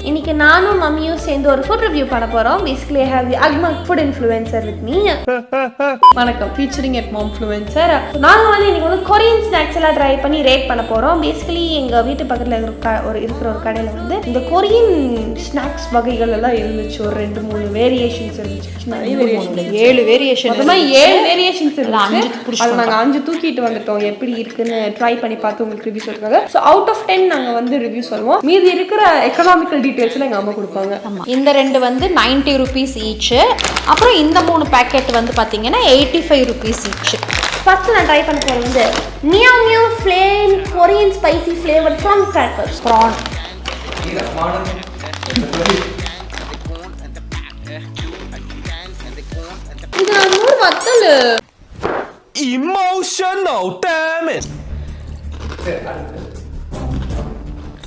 இன்னைக்கு நானும் மம்மியும் சேர்ந்து ஒரு ஃபுட் ரிவ்யூ பண்ண போறோம். பேசிக்கலி ஐ ஹேவ் தி அக்மக் ஃபுட் இன்ஃப்ளூயன்சர் வித் மீ. வணக்கம், ஃபீச்சரிங் அட் மாம்ஃப்ளூயன்சர். நாங்க வந்து இன்னைக்கு வந்து கொரியன் ஸ்நாக்ஸ் எல்லாம் ட்ரை பண்ணி ரேட் பண்ண போறோம். பேசிக்கலி எங்க வீட்டு பக்கத்துல இருக்கிற ஒரு கடையில வந்து இந்த கொரியன் ஸ்நாக்ஸ் வகைகள் எல்லாம் இருந்துச்சு. ஒரு 2-3 வேரியேஷன்ஸ் இருந்துச்சு. நிறைய வேரியேஷன், 7 வேரியேஷன், மொத்தமா 7 வேரியேஷன்ஸ் இருந்துச்சு. அது நாங்க 5 தூக்கிட்டு வந்துட்டோம். எப்படி இருக்குன்னு ட்ரை பண்ணி பார்த்து உங்களுக்கு ரிவ்யூ சொல்றாங்க. ஸோ அவுட் ஆஃப் 10 நாங்க வந்து ரிவ்யூ சொல்லுவோம். மீதி இருக்கிற எக்கனாமிக்கல் டீடைல்ஸ்ல எங்க அம்மா கொடுப்பாங்க. இந்த 2 வந்து 90 rupees ஈச். அப்புறம் இந்த 3 பேக்கெட் வந்து பாத்தீங்கன்னா 85 rupees ஈச். ஃபர்ஸ்ட் நான் ட்ரை பண்ண போறது வந்து meow meow flame Korean spicy flavour prawn crackers. Prawn இது நம்ம வத்தல் emotional damage.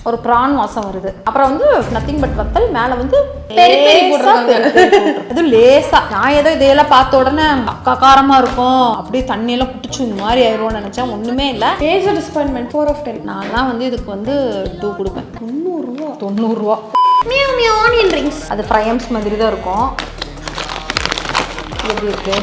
ஒரு ப்ரான் வாசம் வருது. அப்புறம் வந்து நத்திங் பட் வத்தல். மேல வந்து பெரி பெரி போடுறாங்க. அது லேசா. நான் ஏதோ இதையெல்லாம் பார்த்த உடனே அக்கா காரமா இருக்கும், அப்படியே தண்ணியெல்லாம் குடிச்சு இந்த மாதிரி ஆயிடும்னு நினைச்சேன். ஒண்ணுமே இல்லை. Major disappointment. 4 of 10. நான் வந்து இதுக்கு வந்து 2 கொடுப்பேன். 90 ரூபா. Meow meow onion rings. அது ஃப்ரைம்ஸ் மாதிரி தான் இருக்கும். எப்படி இருக்கு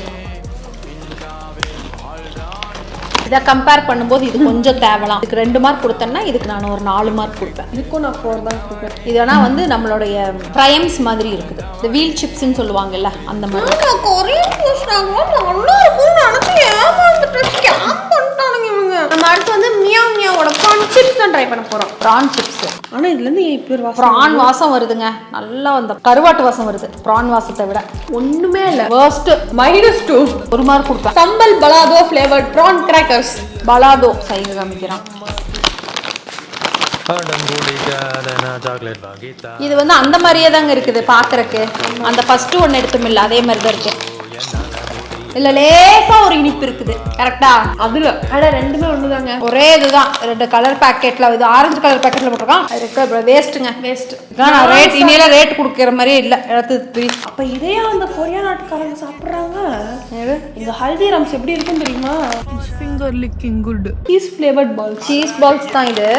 இதை கம்பேர் பண்ணும்போது இது கொஞ்சம் தேவலாம். இதுக்கு 2 மார்க் கொடுத்தேன்னா இதுக்கு நான் ஒரு 4 மார்க் கொடுப்பேன். இதுக்கும் நான் 4 தான் கொடுப்பேன். இதனா வந்து நம்மளுடைய ஃப்ரைம்ஸ் மாதிரி இருக்குது. இந்த வீல் சிப்ஸ்ன்னு சொல்லுவாங்கல்ல அந்த மாதிரி. கொரியன் ஃபுட் நல்லா இருக்கும்னு நினைச்சு ஏமாந்துட்டு ஸ்கேம் பண்ணிட்டானுங்க இவங்க. நம்ம அடுத்து வந்து மியாவ் மியாவோட ப்ரான் சிப்ஸ் தான் ட்ரை பண்ண போறோம். Prawn chips. ஆனா இதுல இருந்து இப்படி ஒரு ப்ரான் வாசம் வருதுங்க. நல்லா அந்த கருவாட்டு வாசம் வருது ப்ரான் வாசத்தை விட. ஒண்ணுமே இல்ல. வேர்ஸ்ட். -2. 1 மார்க் கொடுப்பேன். சம்பல் பலாதோ ஃப்ளேவர்ட் ப்ரான் கிராக்கர்ஸ். பலாதோ சைடு காமிக்கிறான். இது வந்து அந்த மாதிரியே தாங்க இருக்குது பாக்குறதுக்கு. அந்த ஃபர்ஸ்ட் ஒன்னு எடுத்துமில்ல அதே மாதிரி தான் இருக்கு. இல்ல லேசா ஒரு இனிப்பு இருக்குது. கரெக்டா? அதுல அட ரெண்டுமே ஒண்ணுதாங்க. ஒரே இதுதான். 2 கலர் பாக்கெட்ல, இது ஆரஞ்சு கலர் பாக்கெட்ல போட்டுருக்கான். அதுக்கு வேஸ்ட்டுங்க. வேஸ்ட். நான் ரேட் இனியில ரேட் கொடுக்கிற மாதிரியே இல்ல. எடுத்து அப்ப இதே அந்த கொரியா நாட்டுக்காரங்க சாப்பிடுறாங்க. இந்த ஹல்திராம்ஸ் எப்படி இருக்குன்னு தெரியுமா? Finger licking good. Cheese flavoured balls. Cheese balls தான் இது.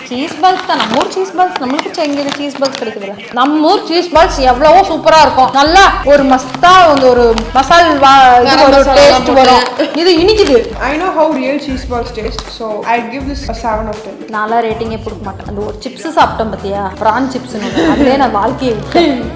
சீஸ் பால்ஸ் தான். நம்ம ஊர் சீஸ் பால்ஸ் நம்மளுக்கு எங்க சீஸ் பால்ஸ் கிடைக்குதுல. நம்ம ஊர் சீஸ் பால்ஸ் எவ்வளவோ சூப்பரா இருக்கும். நல்லா ஒரு மஸ்தா வந்து ஒரு மசால் ஒரு டேஸ்ட் வரும். இது இனிக்குது. I know how real cheese balls taste, so I'd give this a 7 of 10. நான்லாம் ரேட்டிங்கே கொடுக்க மாட்டேன். அந்த ஒரு சிப்ஸ் சாப்பிட்டோம் பத்தியா, ப்ரான் சிப்ஸ். அதுலேயே நான் வாழ்க்கையை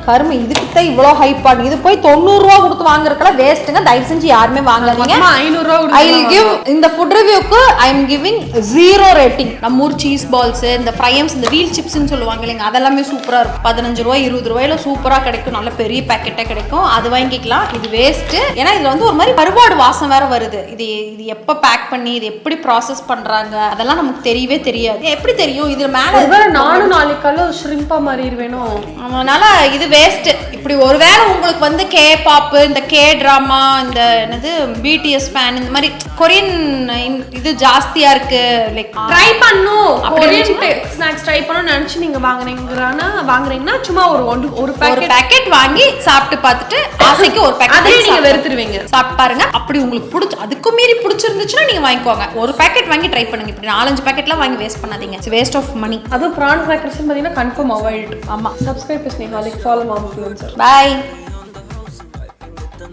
கருமை. இதுக்கிட்ட இவ்வளோ ஹைப் ஆடு. இது போய் 90 ரூபா கொடுத்து வாங்குறதுக்கெல்லாம் வேஸ்ட்டுங்க. தயவு செஞ்சு யாருமே வாங்காதீங்க. 500 ரூபா. ஐ வில் கிவ் இந்த ஃபுட் ரிவ்யூக்கு ஐ எம் கிவிங் 0 ரேட்டிங். நம்ம ஊர் சீஸ் பால்ஸ், இந்த ஃப்ரைம்ஸ், இந்த வீல் சிப்ஸ்ன்னு சொல்லுவாங்க இல்லைங்க, அதெல்லாமே சூப்பரா இருக்கும். 15 ரூபா 20 ரூபாயில சூப்பரா கிடைக்கும். நல்ல பெரிய பேக்கெட்டே கிடைக்கும். அது வாங்கிக்கலாம். இது வேஸ்ட். ஏன்னா இதுல வந்து ஒரு மாதிரி கருவாடு வாசம் வேற வருது. இது எப்ப பேக் பண்ணி இது எப்படி ப்ராசஸ் பண்றாங்க அதெல்லாம் நமக்கு தெரியவே தெரியாது. எப்படி தெரியும்? இதுல மேல நானும் நாளைக்கால ஷ்ரிம்பா மாறிடுவேனோ. அதனால இது வேஸ்ட். இப்படி ஒருவேளை உங்களுக்கு வந்து கே பாப், இந்த கே டிராமா, இந்த என்னது பிடிஎஸ் ஃபேன், இந்த மாதிரி கொரியன் இது ஜாஸ்தியா இருக்கு, லைக் ட்ரை பண்ணும் கொரியன் ஸ்நாக்ஸ் ட்ரை பண்ணனும்னு நினைச்சு நீங்க வாங்குறீங்கன்னா சும்மா ஒரு பேக்கெட் வாங்கி சாப்பிட்டு பார்த்துட்டு ஆசைக்கு ஒரு பேக்கெட் அதே நீங்க வெறுத்துருவீங்க. சாப்பிட்டு பாருங்க. அப்படி உங்களுக்கு பிடிச்சி அதுக்கு மீறி பிடிச்சிருந்துச்சுன்னா நீங்க வாங்கிக்கோங்க. ஒரு பேக்கெட் வாங்கி ட்ரை பண்ணுங்க. இப்படி 4-5 பேக்கெட்லாம் வாங்கி வேஸ்ட் பண்ணாதீங்க. It's waste of money. அதுவும் ப்ரான் கிராக்கர்ஸ் பாத்தீங்கன்னா கன்ஃபார்ம் அவாய்ட். ஆமா. சப்ஸ்கிரைப் பண்ணி ஃபாலோ மாம்ஃப்ளூயன்சர். பை.